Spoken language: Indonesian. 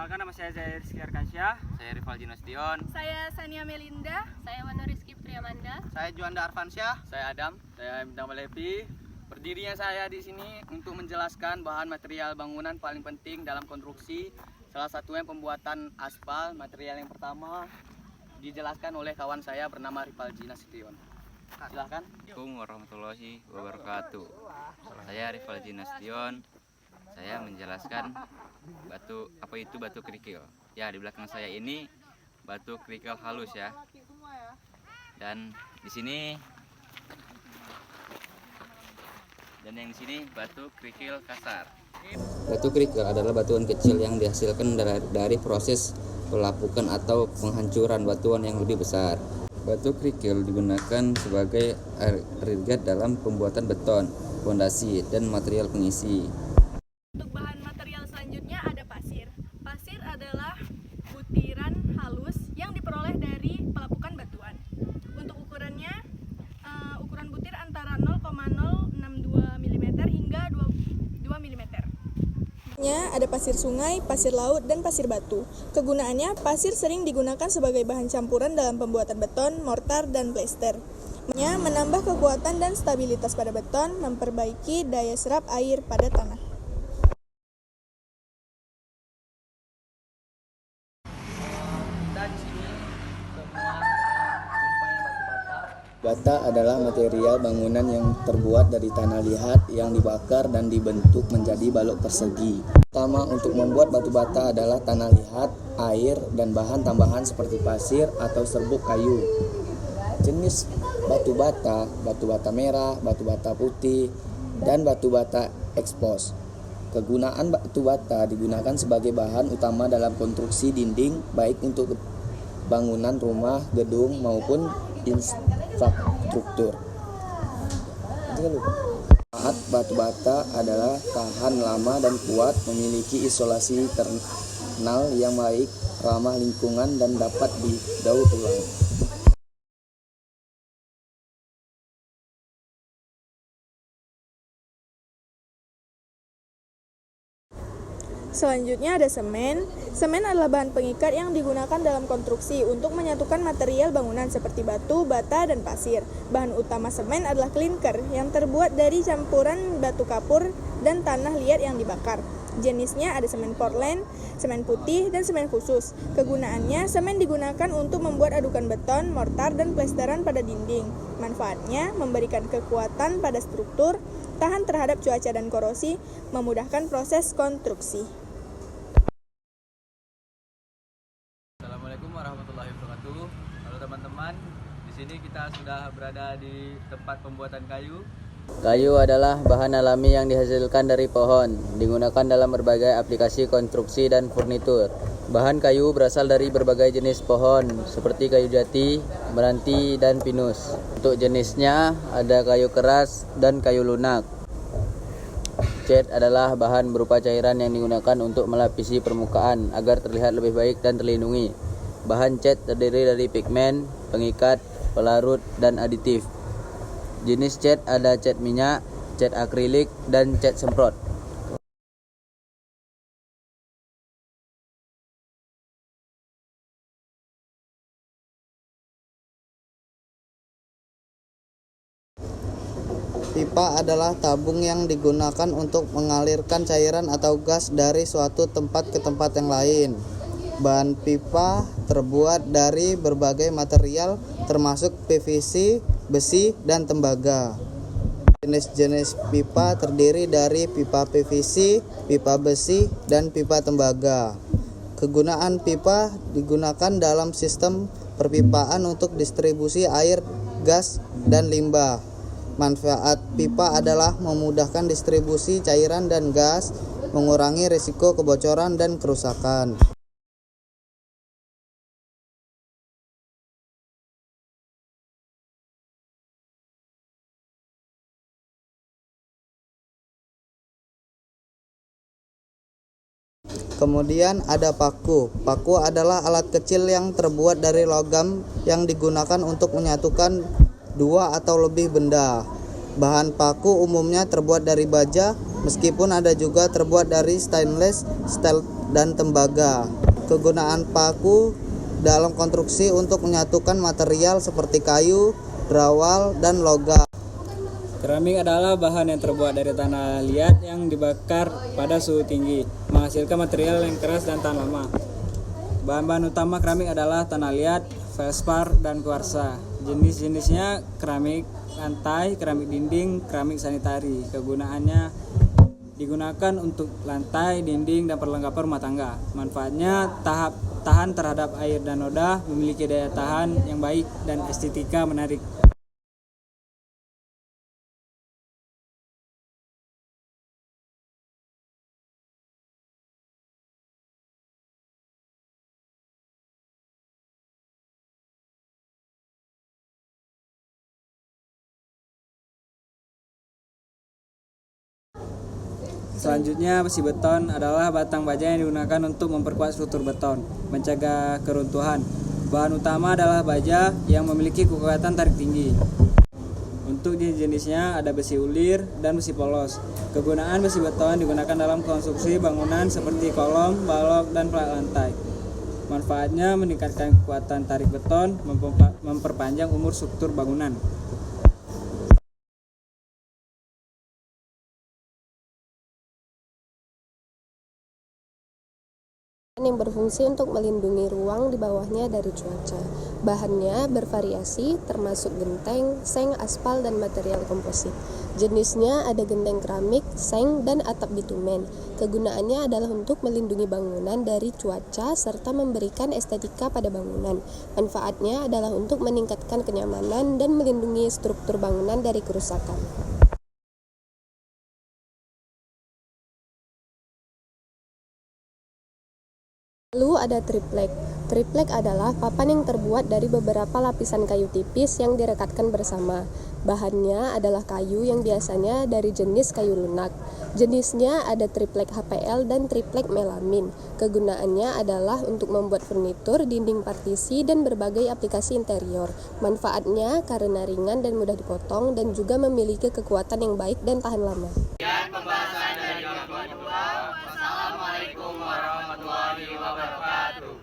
Perkenalkan, nama saya Zahir Rizky Arkansyah. Saya Rivaldi Nasution. Saya Sania Melinda. Saya Wana Rizky Priamanda. Saya Juanda Arfansyah. Saya Adam. Saya Bintang Malepi. Berdirinya saya di sini untuk menjelaskan bahan material bangunan paling penting dalam konstruksi. Salah satunya pembuatan aspal. Material yang pertama dijelaskan oleh kawan saya bernama Rivaldi Nasution. Silakan. Assalamualaikum warahmatullahi wabarakatuh. Saya Rivaldi Nasution. Saya menjelaskan apa itu batu kerikil. Ya, di belakang saya ini batu kerikil halus ya. Dan yang di sini batu kerikil kasar. Batu kerikil adalah batuan kecil yang dihasilkan dari proses pelapukan atau penghancuran batuan yang lebih besar. Batu kerikil digunakan sebagai agregat dalam pembuatan beton, fondasi, dan material pengisi. Untuk bahan material selanjutnya ada pasir. Pasir adalah butiran halus yang diperoleh dari pelapukan batuan. Untuk ukurannya, ukuran butir antara 0,062 mm hingga 2 mm. Ada pasir sungai, pasir laut, dan pasir batu. Kegunaannya, pasir sering digunakan sebagai bahan campuran dalam pembuatan beton, mortar, dan plester. Menambah kekuatan dan stabilitas pada beton, memperbaiki daya serap air pada tanah. Bata adalah material bangunan yang terbuat dari tanah liat yang dibakar dan dibentuk menjadi balok persegi. Pertama untuk membuat batu bata adalah tanah liat, air, dan bahan tambahan seperti pasir atau serbuk kayu. Jenis batu bata merah, batu bata putih, dan batu bata ekspos. Kegunaan batu bata digunakan sebagai bahan utama dalam konstruksi dinding, baik untuk bangunan rumah, gedung, maupun infrastruktur. Batu bata adalah tahan lama dan kuat, memiliki isolasi internal yang baik, ramah lingkungan, dan dapat didaur ulang. Selanjutnya ada semen. Semen adalah bahan pengikat yang digunakan dalam konstruksi untuk menyatukan material bangunan seperti batu, bata, dan pasir. Bahan utama semen adalah klinker yang terbuat dari campuran batu kapur dan tanah liat yang dibakar. Jenisnya ada semen Portland, semen putih, dan semen khusus. Kegunaannya, semen digunakan untuk membuat adukan beton, mortar, dan plesteran pada dinding. Manfaatnya, memberikan kekuatan pada struktur, tahan terhadap cuaca dan korosi, memudahkan proses konstruksi. Assalamualaikum warahmatullahi wabarakatuh. Halo teman-teman, di sini kita sudah berada di tempat pembuatan kayu. Kayu adalah bahan alami yang dihasilkan dari pohon, digunakan dalam berbagai aplikasi konstruksi dan furnitur. Bahan kayu berasal dari berbagai jenis pohon, seperti kayu jati, meranti, dan pinus. Untuk jenisnya, ada kayu keras dan kayu lunak. Cat adalah bahan berupa cairan yang digunakan untuk melapisi permukaan agar terlihat lebih baik dan terlindungi. Bahan cat terdiri dari pigmen, pengikat, pelarut, dan aditif. Jenis cat ada cat minyak, cat akrilik, dan cat semprot. Pipa adalah tabung yang digunakan untuk mengalirkan cairan atau gas dari suatu tempat ke tempat yang lain. Bahan pipa terbuat dari berbagai material termasuk PVC, besi, dan tembaga. Jenis-jenis pipa terdiri dari pipa PVC, pipa besi, dan pipa tembaga. Kegunaan pipa digunakan dalam sistem perpipaan untuk distribusi air, gas, dan limbah. Manfaat pipa adalah memudahkan distribusi cairan dan gas, mengurangi risiko kebocoran dan kerusakan. Kemudian ada paku. Paku adalah alat kecil yang terbuat dari logam yang digunakan untuk menyatukan dua atau lebih benda. Bahan paku umumnya terbuat dari baja, meskipun ada juga terbuat dari stainless steel dan tembaga. Kegunaan paku dalam konstruksi untuk menyatukan material seperti kayu, drawal, dan logam. Keramik adalah bahan yang terbuat dari tanah liat yang dibakar pada suhu tinggi, menghasilkan material yang keras dan tahan lama. Bahan-bahan utama keramik adalah tanah liat, feldspar, dan kuarsa. Jenis-jenisnya keramik lantai, keramik dinding, keramik sanitari. Kegunaannya digunakan untuk lantai, dinding, dan perlengkapan rumah tangga. Manfaatnya tahan terhadap air dan noda, memiliki daya tahan yang baik, dan estetika menarik. Selanjutnya, besi beton adalah batang baja yang digunakan untuk memperkuat struktur beton, mencegah keruntuhan. Bahan utama adalah baja yang memiliki kekuatan tarik tinggi. Untuk jenis-jenisnya ada besi ulir dan besi polos. Kegunaan besi beton digunakan dalam konstruksi bangunan seperti kolom, balok, dan pelat lantai. Manfaatnya meningkatkan kekuatan tarik beton, memperpanjang umur struktur bangunan. Yang berfungsi untuk melindungi ruang di bawahnya dari cuaca. Bahannya bervariasi, termasuk genteng, seng, aspal, dan material komposit. Jenisnya ada genteng keramik, seng, dan atap bitumen. Kegunaannya adalah untuk melindungi bangunan dari cuaca serta memberikan estetika pada bangunan. Manfaatnya adalah untuk meningkatkan kenyamanan dan melindungi struktur bangunan dari kerusakan. Lalu ada triplek. Triplek adalah papan yang terbuat dari beberapa lapisan kayu tipis yang direkatkan bersama. Bahannya adalah kayu yang biasanya dari jenis kayu lunak. Jenisnya ada triplek HPL dan triplek melamin. Kegunaannya adalah untuk membuat furnitur, dinding partisi, dan berbagai aplikasi interior. Manfaatnya karena ringan dan mudah dipotong dan juga memiliki kekuatan yang baik dan tahan lama. Pembahasan dari orang tua. Wassalamualaikum warahmatullahi wabarakatuh.